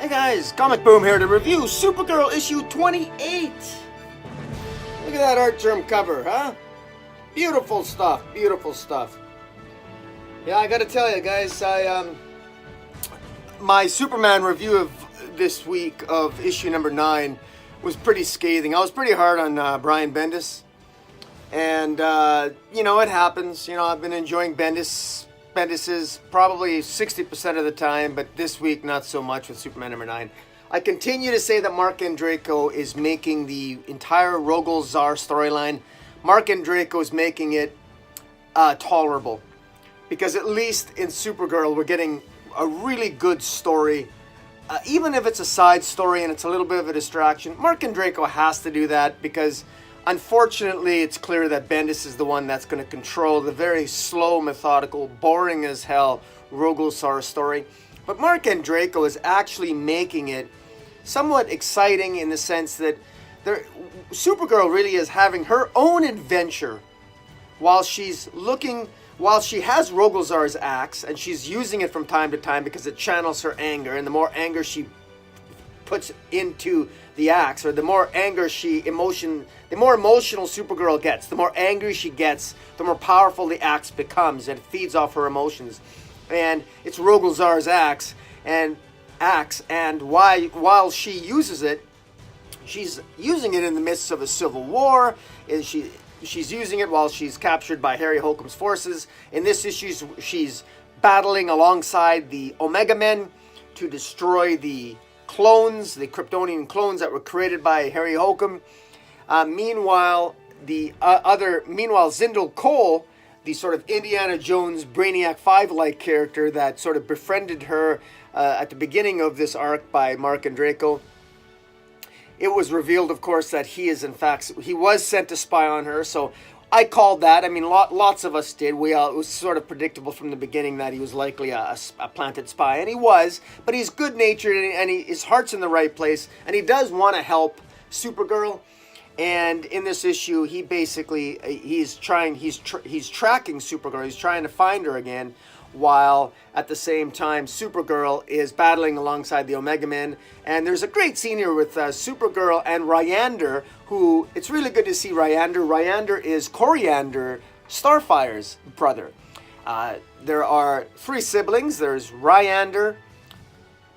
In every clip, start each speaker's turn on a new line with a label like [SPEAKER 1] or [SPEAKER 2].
[SPEAKER 1] Hey guys, Comic Boom here to review Supergirl issue 28. Look at that art germ cover, huh? Beautiful stuff, beautiful stuff. Yeah, I gotta tell you guys, my Superman review of this week of issue number 9 was pretty scathing. I was pretty hard on Brian Bendis. And, you know, it happens. You know, I've been enjoying Bendis's probably 60% of the time, but this week not so much with Superman number 9. I continue to say that Mark Andreyko is making the entire Rogol-Zar storyline. Mark Andreyko is making it tolerable. Because at least in Supergirl, we're getting a really good story. Even if it's a side story and it's a little bit of a distraction, Mark Andreyko has to do that because unfortunately it's clear that Bendis is the one that's going to control the very slow, methodical, boring as hell Rogol-Zar story. But Mark Andreyko is actually making it somewhat exciting in the sense that Supergirl really is having her own adventure while she has Rogol-Zar's axe and she's using it from time to time because it channels her anger, and the more anger she puts into the axe, or the more emotional Supergirl gets, the more angry she gets, the more powerful the axe becomes, and it feeds off her emotions. And it's Rogol-Zar's axe, and while she uses it, she's using it in the midst of a civil war. She's using it while she's captured by Harry Holcomb's forces. In this issue, she's battling alongside the Omega Men to destroy the clones, the Kryptonian clones that were created by Harry Holcomb. Meanwhile, Zindel Cole, the sort of Indiana Jones Brainiac 5-like character that sort of befriended her at the beginning of this arc by Mark Andreyko, it was revealed, of course, that he was sent to spy on her. So I called that. I mean, lots of us did. It was sort of predictable from the beginning that he was likely a planted spy, and he was. But he's good-natured, and his heart's in the right place, and he does want to help Supergirl. And in this issue, he's tracking Supergirl. He's trying to find her again, while at the same time Supergirl is battling alongside the Omega Men. And there's a great scene here with Supergirl and Ryander, who, it's really good to see Ryander. Ryander is Koriand'r, Starfire's brother. There are 3 siblings. There's Ryander,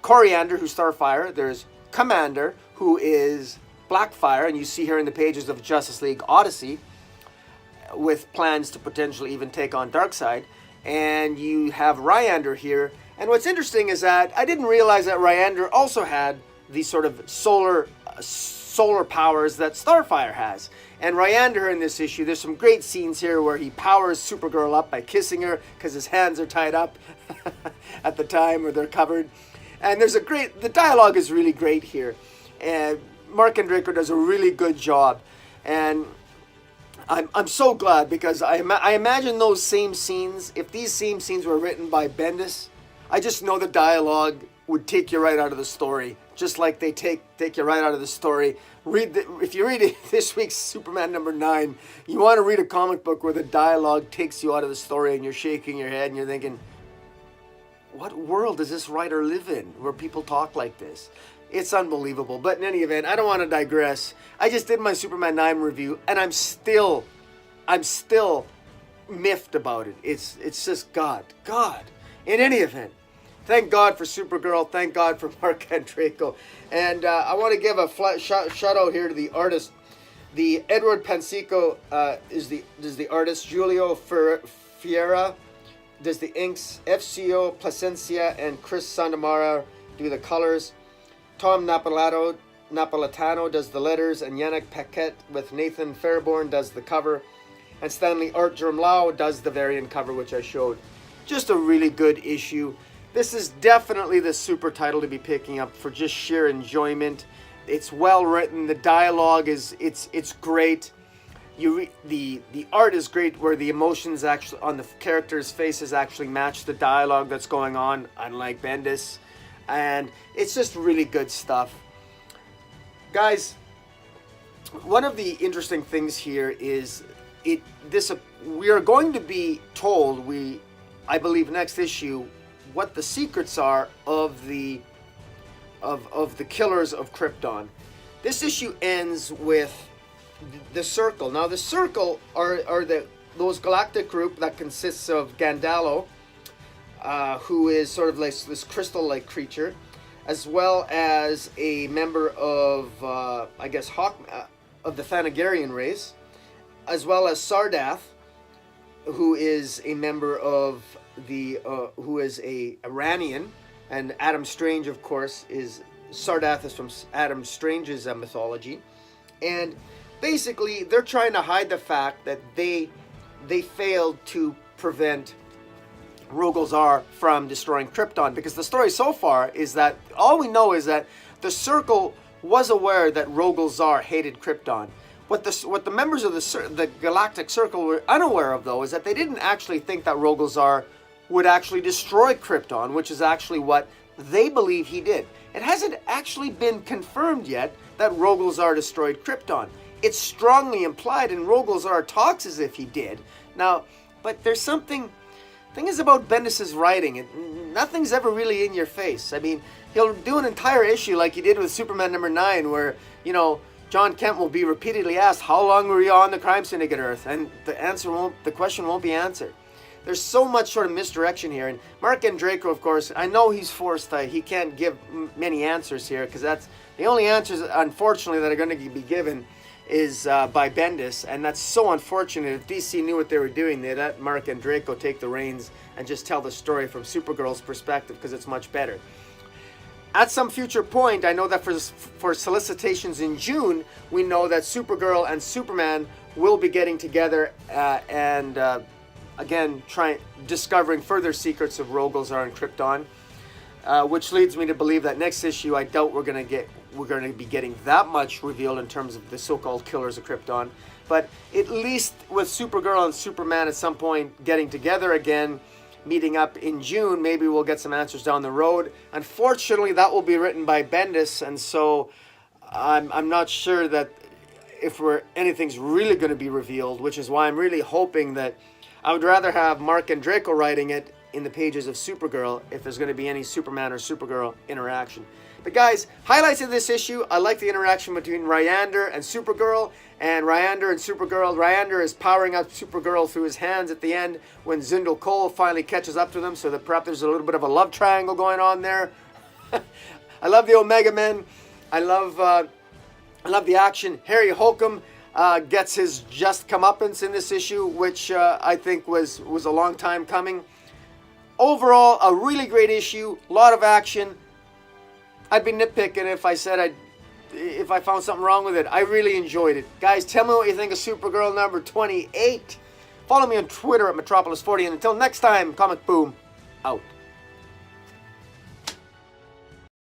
[SPEAKER 1] Koriand'r, who's Starfire. There's Commander, who is Blackfire, and you see her in the pages of Justice League Odyssey, with plans to potentially even take on Darkseid. And you have Ryander here. And what's interesting is that I didn't realize that Ryander also had these sort of solar powers that Starfire has. And Ryander in this issue, there's some great scenes here where he powers Supergirl up by kissing her because his hands are tied up at the time, or they're covered. And the dialogue is really great here. And Mark Andreyko does a really good job. And I'm so glad, because I imagine those same scenes, if these same scenes were written by Bendis, I just know the dialogue would take you right out of the story, just like they take you right out of the story. If you read this week's Superman number 9, you want to read a comic book where the dialogue takes you out of the story and you're shaking your head and you're thinking, what world does this writer live in where people talk like this? It's unbelievable. But in any event, I don't want to digress. I just did my Superman 9 review, and I'm still miffed about it. It's just God. In any event, thank God for Supergirl. Thank God for Mark Andreyko. And I want to give a shout out here to the artist. The Edward Pansico is the artist. Julio Fiera does the inks. FCO Placencia and Chris Sandamara do the colors. Tom Napolitano does the letters, and Yannick Paquette with Nathan Fairborn does the cover, and Stanley Art Germlau does the variant cover, which I showed. Just a really good issue. This is definitely the super title to be picking up for just sheer enjoyment. It's well written. The dialogue it's great. The art is great, where the emotions actually on the characters' faces actually match the dialogue that's going on, unlike Bendis. And it's just really good stuff. Guys, one of the interesting things here is we are going to be told, I believe next issue, what the secrets are of the of the killers of Krypton. This issue ends with the Circle. Now the Circle are those galactic group that consists of Gandallo, who is sort of like this crystal-like creature, as well as a member of I guess of the Thanagarian race, as well as Sardath, who is a member of the who is a Iranian, and Adam Strange, of course, is Sardath is from Adam Strange's mythology, and basically they're trying to hide the fact that they failed to prevent Rogol-Zar from destroying Krypton, because the story so far is that all we know is that the Circle was aware that Rogol-Zar hated Krypton. What the members of the Galactic Circle were unaware of, though, is that they didn't actually think that Rogol-Zar would actually destroy Krypton, which is actually what they believe he did. It hasn't actually been confirmed yet that Rogol-Zar destroyed Krypton. It's strongly implied, and Rogol-Zar talks as if he did. Now, but there's something... Thing is about Bendis's writing, nothing's ever really in your face. I mean, he'll do an entire issue like he did with Superman #9, where, you know, John Kent will be repeatedly asked, how long were you on the crime syndicate Earth? And the question won't be answered. There's so much sort of misdirection here. And Mark Andreyko, of course, I know he's forced, he can't give many answers here, because that's the only answers, unfortunately, that are going to be given is by Bendis, and that's so unfortunate. If DC knew what they were doing, they'd let Mark Andreyko take the reins and just tell the story from Supergirl's perspective, because it's much better. At some future point, I know that for solicitations in June, we know that Supergirl and Superman will be getting together and again discovering further secrets of Rogol-Zar and Krypton, which leads me to believe that next issue, I doubt we're going to be getting that much revealed in terms of the so-called killers of Krypton. But at least with Supergirl and Superman at some point getting together again, meeting up in June, maybe we'll get some answers down the road. Unfortunately, that will be written by Bendis, and so I'm not sure that if anything's really going to be revealed, which is why I'm really hoping that I would rather have Mark Andreyko writing it in the pages of Supergirl if there's going to be any Superman or Supergirl interaction. But guys, highlights of this issue, I like the interaction between Ryander and Supergirl, and Ryander and Supergirl. Ryander is powering up Supergirl through his hands at the end when Zindel Cole finally catches up to them, so that perhaps there's a little bit of a love triangle going on there. I love the Omega Men. I love the action. Harry Holcomb gets his just comeuppance in this issue, which I think was a long time coming. Overall, a really great issue, a lot of action. I'd be nitpicking if I said if I found something wrong with it. I really enjoyed it. Guys, tell me what you think of Supergirl number 28. Follow me on Twitter at Metropolis40. And until next time, Comic Boom, out.